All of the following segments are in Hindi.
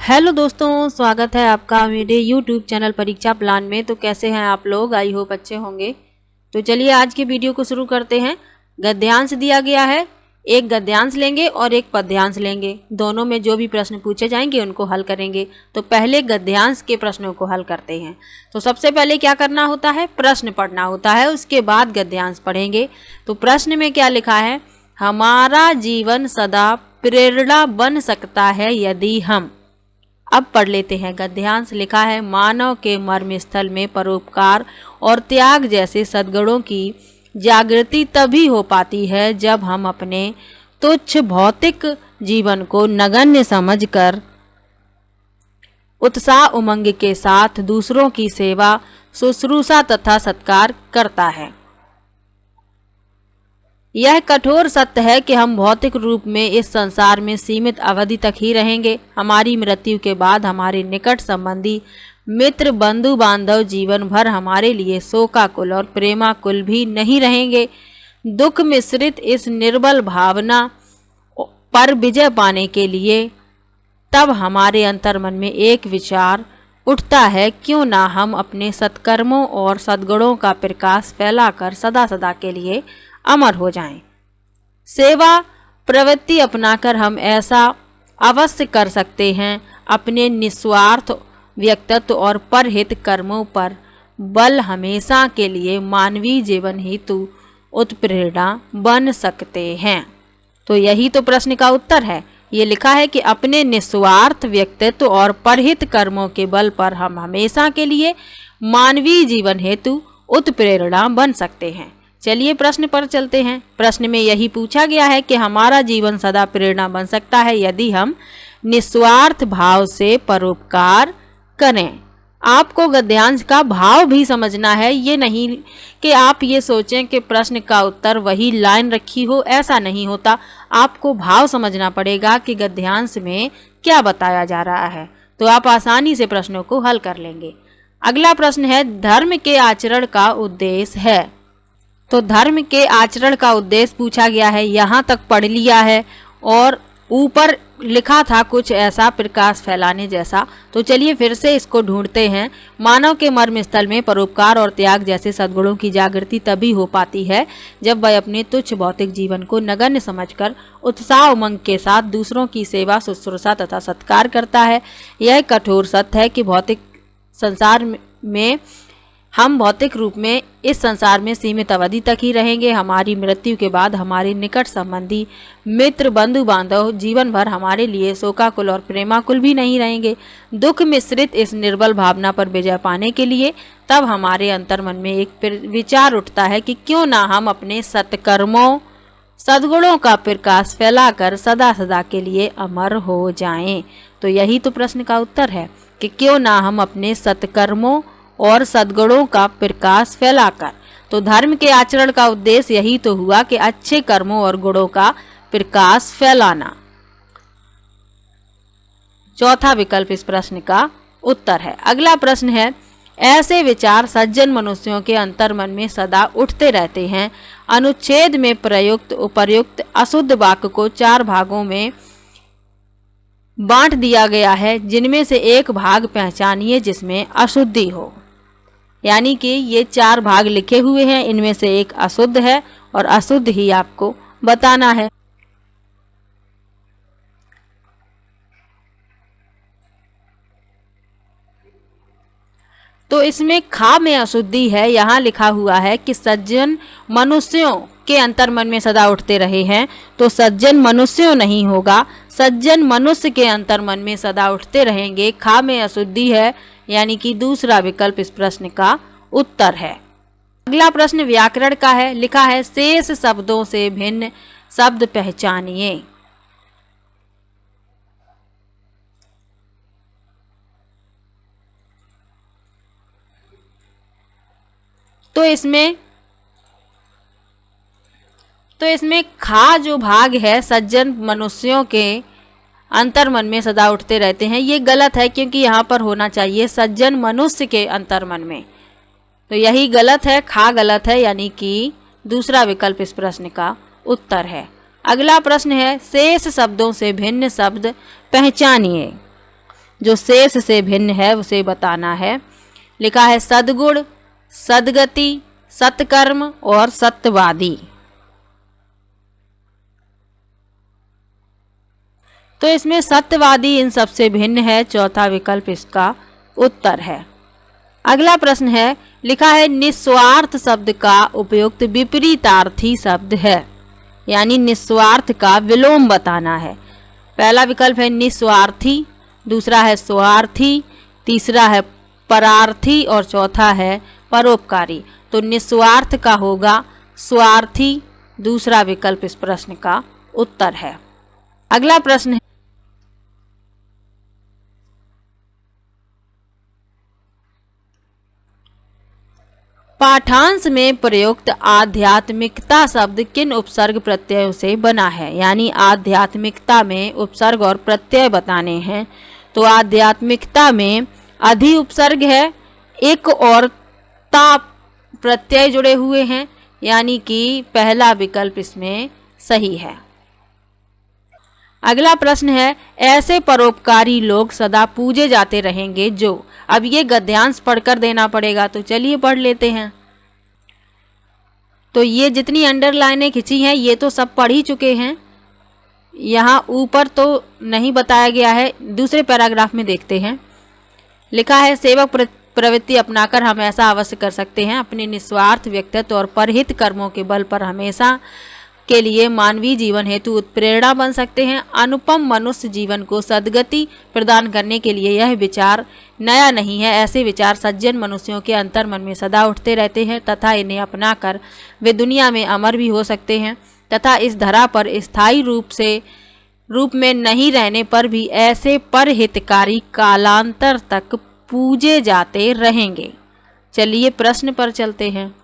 हेलो दोस्तों, स्वागत है आपका मेरे यूट्यूब चैनल परीक्षा प्लान में। तो कैसे हैं आप लोग? आई होप अच्छे होंगे। तो चलिए आज के वीडियो को शुरू करते हैं। गद्यांश दिया गया है, एक गद्यांश लेंगे और एक पद्यांश लेंगे। दोनों में जो भी प्रश्न पूछे जाएंगे उनको हल करेंगे। तो पहले गद्यांश के प्रश्नों को हल करते हैं। तो सबसे पहले क्या करना होता है? प्रश्न पढ़ना होता है, उसके बाद गद्यांश पढ़ेंगे। तो प्रश्न में क्या लिखा है? हमारा जीवन सदा प्रेरणा बन सकता है यदि हम। अब पढ़ लेते हैं गद्यांश। लिखा है, मानव के मर्म स्थल में परोपकार और त्याग जैसे सद्गुणों की जागृति तभी हो पाती है जब हम अपने तुच्छ भौतिक जीवन को नगण्य समझकर उत्साह उमंग के साथ दूसरों की सेवा, शुश्रूषा तथा सत्कार करता है। यह कठोर सत्य है कि हम भौतिक रूप में इस संसार में सीमित अवधि तक ही रहेंगे। हमारी मृत्यु के बाद हमारे निकट संबंधी, मित्र, बंधु बांधव जीवन भर हमारे लिए शोकाकुल और प्रेमाकुल भी नहीं रहेंगे। दुख मिश्रित इस निर्बल भावना पर विजय पाने के लिए तब हमारे अंतर्मन में एक विचार उठता है, क्यों ना हम अपने सत्कर्मों और सद्गुणों का प्रकाश फैलाकर सदा सदा के लिए अमर हो जाएं। सेवा प्रवृत्ति अपनाकर हम ऐसा अवश्य कर सकते हैं। अपने निस्वार्थ व्यक्तित्व और परहित कर्मों पर बल हमेशा के लिए मानवीय जीवन हेतु उत्प्रेरणा बन सकते हैं। तो यही तो प्रश्न का उत्तर है। ये लिखा है कि अपने निस्वार्थ व्यक्तित्व और परहित कर्मों के बल पर हम हमेशा के लिए मानवीय जीवन हेतु उत्प्रेरणा बन सकते हैं। चलिए प्रश्न पर चलते हैं। प्रश्न में यही पूछा गया है कि हमारा जीवन सदा प्रेरणा बन सकता है यदि हम निस्वार्थ भाव से परोपकार करें। आपको गद्यांश का भाव भी समझना है। ये नहीं कि आप ये सोचें कि प्रश्न का उत्तर वही लाइन रखी हो, ऐसा नहीं होता। आपको भाव समझना पड़ेगा कि गद्यांश में क्या बताया जा रहा है, तो आप आसानी से प्रश्नों को हल कर लेंगे। अगला प्रश्न है, धर्म के आचरण का उद्देश्य है। तो धर्म के आचरण का उद्देश्य पूछा गया है, यहाँ तक पढ़ लिया है और ऊपर लिखा था कुछ ऐसा, प्रकाश फैलाने जैसा। तो चलिए फिर से इसको ढूंढते हैं। मानव के मर्म स्थल में परोपकार और त्याग जैसे सद्गुणों की जागृति तभी हो पाती है जब वह अपने तुच्छ भौतिक जीवन को नगण्य समझकर उत्साह उमंग के साथ दूसरों की सेवा, शुश्रूषा तथा सत्कार करता है। यह कठोर सत्य है कि भौतिक संसार में हम भौतिक रूप में इस संसार में सीमित अवधि तक ही रहेंगे। हमारी मृत्यु के बाद हमारे निकट संबंधी, मित्र, बंधु बांधव जीवन भर हमारे लिए शोकाकुल और प्रेमाकुल भी नहीं रहेंगे। दुख मिश्रित इस निर्बल भावना पर विजय पाने के लिए तब हमारे अंतर्मन में एक विचार उठता है कि क्यों ना हम अपने सत्कर्मों, सद्गुणों का प्रकाश फैलाकर सदा सदा के लिए अमर हो जाएं। तो यही तो प्रश्न का उत्तर है कि क्यों ना हम अपने सत्कर्मों और सद्गुणों का प्रकाश फैलाकर। तो धर्म के आचरण का उद्देश्य यही तो हुआ कि अच्छे कर्मों और गुणों का प्रकाश फैलाना। चौथा विकल्प इस प्रश्न का उत्तर है। अगला प्रश्न है, ऐसे विचार सज्जन मनुष्यों के अंतर्मन में सदा उठते रहते हैं। अनुच्छेद में प्रयुक्त उपर्युक्त अशुद्ध वाक्य को 4 भागों में बांट दिया गया है, जिनमें से एक भाग पहचानिए जिसमें अशुद्धि हो। यानी कि ये 4 भाग लिखे हुए हैं, इनमें से एक अशुद्ध है और अशुद्ध ही आपको बताना है। तो इसमें खा में अशुद्धि है। यहाँ लिखा हुआ है कि सज्जन मनुष्यों के अंतर्मन में सदा उठते रहे हैं, तो सज्जन मनुष्यों नहीं होगा, सज्जन मनुष्य के अंतर्मन में सदा उठते रहेंगे। खा में अशुद्धि है, यानी कि दूसरा विकल्प इस प्रश्न का उत्तर है। अगला प्रश्न व्याकरण का है। लिखा है, शेष शब्दों से भिन्न शब्द पहचानिए। तो इसमें खा जो भाग है, सज्जन मनुष्यों के अंतर्मन में सदा उठते रहते हैं, ये गलत है, क्योंकि यहाँ पर होना चाहिए सज्जन मनुष्य के अंतर्मन में। तो यही गलत है, खा गलत है, यानी कि दूसरा विकल्प इस प्रश्न का उत्तर है। अगला प्रश्न है शेष शब्दों से भिन्न शब्द पहचानिए। जो शेष से भिन्न है उसे बताना है। लिखा है सद्गुण, सद्गति, सत्कर्म और सत्यवादी। तो इसमें सत्यवादी इन सबसे भिन्न है, चौथा विकल्प इसका उत्तर है। अगला प्रश्न है, लिखा है निस्वार्थ शब्द का उपयुक्त विपरीतार्थी शब्द है, यानी निस्वार्थ का विलोम बताना है। पहला विकल्प है निस्वार्थी, दूसरा है स्वार्थी, तीसरा है परार्थी और चौथा है परोपकारी। तो निस्वार्थ का होगा स्वार्थी, दूसरा विकल्प इस प्रश्न का उत्तर है। अगला प्रश्न है, पाठांश में प्रयुक्त आध्यात्मिकता शब्द किन उपसर्ग प्रत्ययों से बना है, यानी आध्यात्मिकता में उपसर्ग और प्रत्यय बताने हैं। तो आध्यात्मिकता में अधि उपसर्ग है, एक और ता प्रत्यय जुड़े हुए हैं, यानी कि पहला विकल्प इसमें सही है। अगला प्रश्न है, ऐसे परोपकारी लोग सदा पूजे जाते रहेंगे जो। अब ये गद्यांश पढ़कर देना पड़ेगा, तो चलिए पढ़ लेते हैं। तो ये जितनी अंडरलाइनें खिंची हैं ये तो सब पढ़ ही चुके हैं, यहाँ ऊपर तो नहीं बताया गया है। दूसरे पैराग्राफ में देखते हैं। लिखा है सेवक प्रवृत्ति अपनाकर हम ऐसा अवश्य कर सकते हैं, अपने निस्वार्थ व्यक्तित्व और परहित कर्मों के बल पर हमेशा के लिए मानवीय जीवन हेतु उत्प्रेरणा बन सकते हैं। अनुपम मनुष्य जीवन को सद्गति प्रदान करने के लिए यह विचार नया नहीं है। ऐसे विचार सज्जन मनुष्यों के अंतर्मन में सदा उठते रहते हैं तथा इन्हें अपनाकर वे दुनिया में अमर भी हो सकते हैं तथा इस धरा पर स्थायी रूप में नहीं रहने पर भी ऐसे परहितकारी कालांतर तक पूजे जाते रहेंगे। चलिए प्रश्न पर चलते हैं।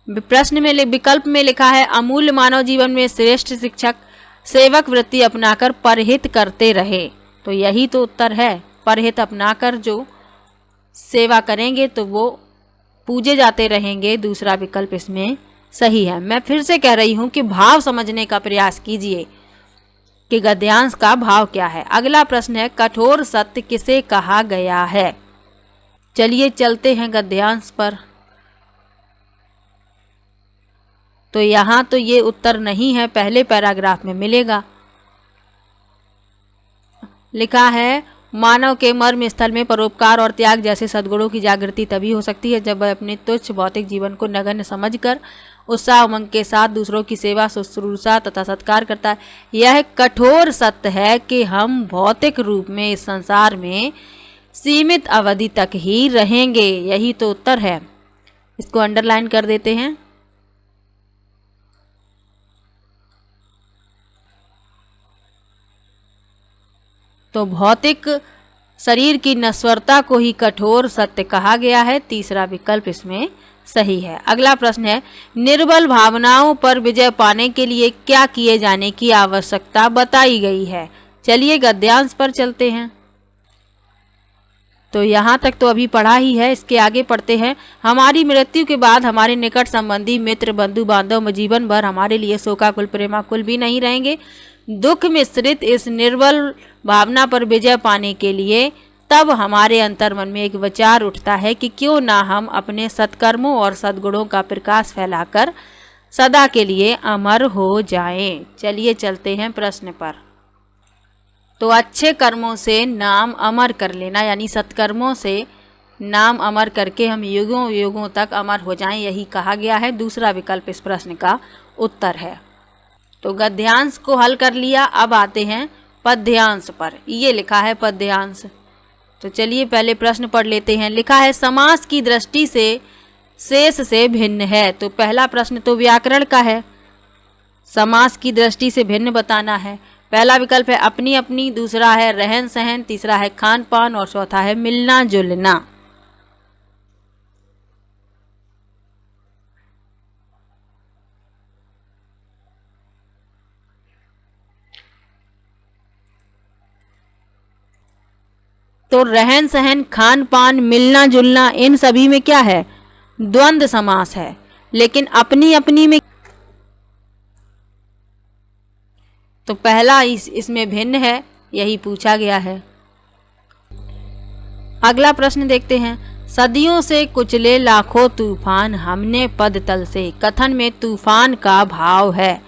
प्रश्न में विकल्प में लिखा है अमूल्य मानव जीवन में श्रेष्ठ शिक्षक सेवक वृत्ति अपनाकर परहित करते रहे। तो यही तो उत्तर है, परहित अपनाकर जो सेवा करेंगे तो वो पूजे जाते रहेंगे। दूसरा विकल्प इसमें सही है। मैं फिर से कह रही हूँ कि भाव समझने का प्रयास कीजिए कि गद्यांश का भाव क्या है। अगला प्रश्न है कठोर सत्य किसे कहा गया है। चलिए चलते हैं गद्यांश पर। तो यहाँ तो ये उत्तर नहीं है, पहले पैराग्राफ में मिलेगा। लिखा है मानव के मर्म स्थल में परोपकार और त्याग जैसे सद्गुणों की जागृति तभी हो सकती है जब वह अपने तुच्छ भौतिक जीवन को नगण्य समझकर उत्साह उमंग के साथ दूसरों की सेवा शुश्रूषा तथा सत्कार करता है। यह कठोर सत्य है कि हम भौतिक रूप में इस संसार में सीमित अवधि तक ही रहेंगे। यही तो उत्तर है। इसको अंडरलाइन कर देते हैं। तो भौतिक शरीर की नश्वरता को ही कठोर सत्य कहा गया है। तीसरा विकल्प इसमें सही है। अगला प्रश्न है निर्बल भावनाओं पर विजय पाने के लिए क्या किए जाने की आवश्यकता बताई गई है। चलिए गद्यांश पर चलते हैं। तो यहाँ तक तो अभी पढ़ा ही है, इसके आगे पढ़ते हैं। हमारी मृत्यु के बाद हमारे निकट संबंधी मित्र बंधु बांधव जीवन भर हमारे लिए शोकाकुल प्रेमाकुल भी नहीं रहेंगे। दुख मिश्रित इस निर्बल भावना पर विजय पाने के लिए तब हमारे अंतर्मन में एक विचार उठता है कि क्यों ना हम अपने सत्कर्मों और सद्गुणों का प्रकाश फैलाकर सदा के लिए अमर हो जाएं। चलिए चलते हैं प्रश्न पर। तो अच्छे कर्मों से नाम अमर कर लेना, यानी सत्कर्मों से नाम अमर करके हम युगों युगों तक अमर हो जाएं, यही कहा गया है। दूसरा विकल्प इस प्रश्न का उत्तर है। तो गद्यांश को हल कर लिया, अब आते हैं पद्यांश पर। ये लिखा है पद्यांश। तो चलिए पहले प्रश्न पढ़ लेते हैं। लिखा है समास की दृष्टि से शेष से भिन्न है। तो पहला प्रश्न तो व्याकरण का है, समास की दृष्टि से भिन्न बताना है। पहला विकल्प है अपनी अपनी, दूसरा है रहन सहन, तीसरा है खान पान और चौथा है मिलना जुलना। तो रहन सहन, खान पान, मिलना जुलना, इन सभी में क्या है, द्वंद्व समास है। लेकिन अपनी अपनी में तो पहला इसमें भिन्न है, यही पूछा गया है। अगला प्रश्न देखते हैं। सदियों से कुचले लाखों तूफान हमने पद तल से, कथन में तूफान का भाव है।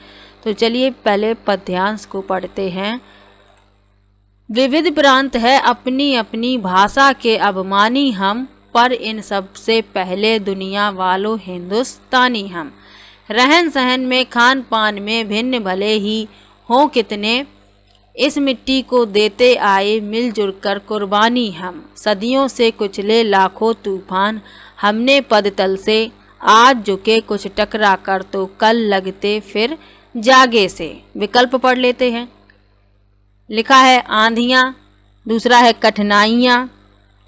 तो चलिए पहले पद्यांश को पढ़ते हैं। विविध प्रांत है अपनी अपनी भाषा के अभिमानी हम, पर इन सब से पहले दुनिया वालों हिंदुस्तानी हम। रहन सहन में खान पान में भिन्न भले ही हों कितने, इस मिट्टी को देते आए मिलजुल कर कुर्बानी हम। सदियों से कुचले लाखों तूफान हमने पद तल से, आज झुके कुछ टकरा कर तो कल लगते फिर जागे से। विकल्प पढ़ लेते हैं। लिखा है आंधियाँ, दूसरा है कठिनाइयाँ,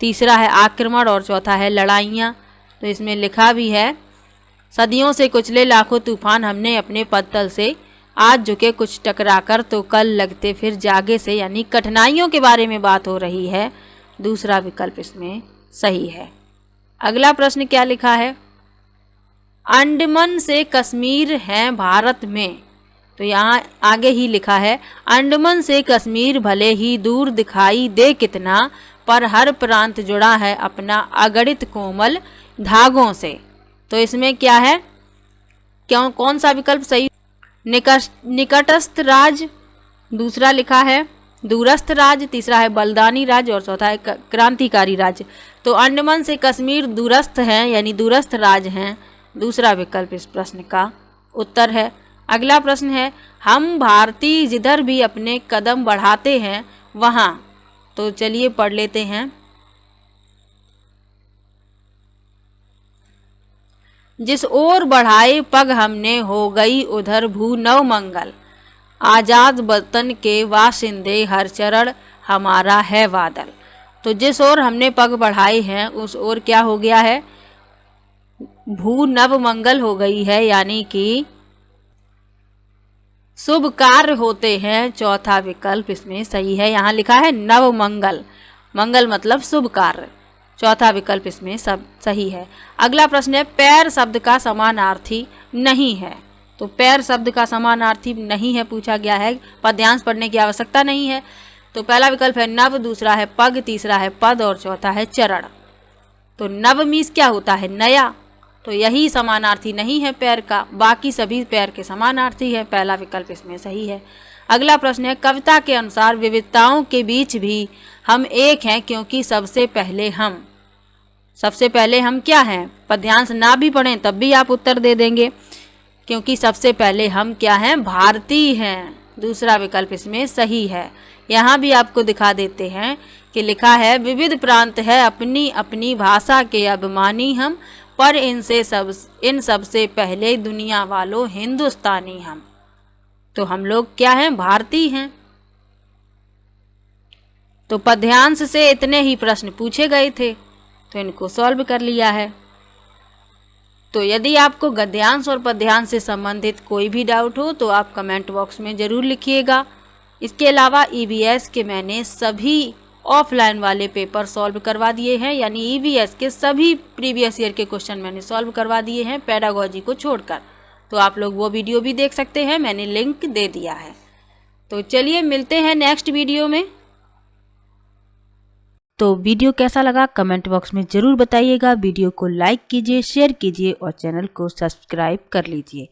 तीसरा है आक्रमण और चौथा है लड़ाइयाँ। तो इसमें लिखा भी है सदियों से कुचले लाखों तूफान हमने अपने पद तल से, आज झुके कुछ टकराकर तो कल लगते फिर जागे से, यानी कठिनाइयों के बारे में बात हो रही है। दूसरा विकल्प इसमें सही है। अगला प्रश्न क्या लिखा है। अंडमान से कश्मीर है भारत में। तो यहाँ आगे ही लिखा है अंडमान से कश्मीर भले ही दूर दिखाई दे कितना, पर हर प्रांत जुड़ा है अपना अगणित कोमल धागों से। तो इसमें क्या है, कौन सा विकल्प सही। निकटस्थ राज, दूसरा लिखा है दूरस्थ राज, तीसरा है बलिदानी राज और चौथा है क्रांतिकारी राज्य। तो अंडमान से कश्मीर दूरस्थ हैं, यानी दूरस्थ राज हैं। दूसरा विकल्प इस प्रश्न का उत्तर है। अगला प्रश्न है हम भारतीय जिधर भी अपने कदम बढ़ाते हैं वहाँ। तो चलिए पढ़ लेते हैं। जिस ओर बढ़ाए पग हमने हो गई उधर भू नव मंगल, आजाद वतन के वासिंदे हर चरण हमारा है वादल। तो जिस ओर हमने पग बढ़ाए हैं उस ओर क्या हो गया है, भू नव मंगल हो गई है, यानी कि शुभ कार्य होते हैं। चौथा विकल्प इसमें सही है। यहाँ लिखा है नव मंगल, मंगल मतलब शुभ कार्य। चौथा विकल्प इसमें सब सही है। अगला प्रश्न है पैर शब्द का समानार्थी नहीं है। तो पैर शब्द का समानार्थी नहीं है पूछा गया है, पद्यांश पढ़ने की आवश्यकता नहीं है। तो पहला विकल्प है नव, दूसरा है पग, तीसरा है पद और चौथा है चरण। तो नव मीन्स क्या होता है, नया। तो यही समानार्थी नहीं है पैर का, बाकी सभी पैर के समानार्थी है। पहला विकल्प इसमें सही है। अगला प्रश्न है कविता के अनुसार विविधताओं के बीच भी हम एक हैं क्योंकि सबसे पहले हम। सबसे पहले हम क्या हैं, पद्यांश ना भी पढ़ें तब भी आप उत्तर दे देंगे, क्योंकि सबसे पहले हम क्या हैं, भारतीय हैं। दूसरा विकल्प इसमें सही है। यहाँ भी आपको दिखा देते हैं कि लिखा है विविध प्रांत है अपनी अपनी भाषा के अभिमानी हम, पर इन सब से पहले दुनिया वालों हिंदुस्तानी हम। तो हम लोग क्या हैं, भारतीय हैं। तो पद्यांश से इतने ही प्रश्न पूछे गए थे, तो इनको सॉल्व कर लिया है। तो यदि आपको गद्यांश और पद्यांश से संबंधित कोई भी डाउट हो तो आप कमेंट बॉक्स में ज़रूर लिखिएगा। इसके अलावा ईवीएस के मैंने सभी ऑफलाइन वाले पेपर सॉल्व करवा दिए हैं, यानी ईवीएस के सभी प्रीवियस ईयर के क्वेश्चन मैंने सॉल्व करवा दिए हैं पेडागोजी को छोड़कर। तो आप लोग वो वीडियो भी देख सकते हैं, मैंने लिंक दे दिया है। तो चलिए मिलते हैं नेक्स्ट वीडियो में। तो वीडियो कैसा लगा कमेंट बॉक्स में ज़रूर बताइएगा। वीडियो को लाइक कीजिए, शेयर कीजिए और चैनल को सब्सक्राइब कर लीजिए।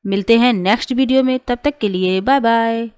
मिलते हैं नेक्स्ट वीडियो में, तब तक के लिए बाय बाय।